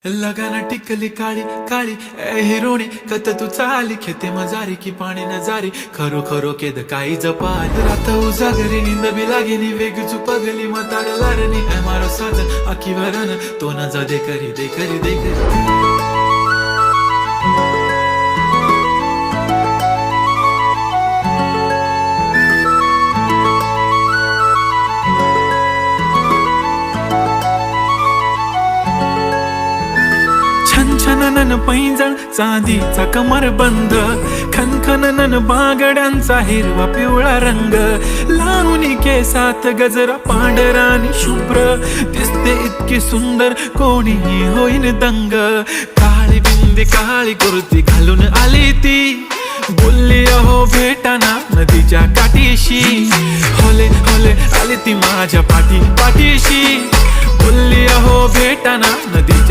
लगाना टिकली काळी काळी ए हिरोणी कत तू चाली खेते मजारी की पाणी नजारी खरो खरो केद काही जपाल रात उजागरी निंद बी लागेनी वेग चुपगली मतार लारणी ए मारो साजन आखी वरन तो न जा दे करी दे करी दे करी छनछनन पैंजण चांदीचा कमर बंद खनखनन बागड्यांचा हिरवा पिवळा रंग लावणी केसात गजरा पांढरा आणि शुभ्र दिसते इतकी सुंदर कोणीही होईन दंग काळी बिंदी काळी कुर्ती घालून आली ती बोलली अहो भेटाना नदीच्या काठीशी होले होले आली ती माझ्या पाठीशी बोलली अहो भेटाना नदीच्या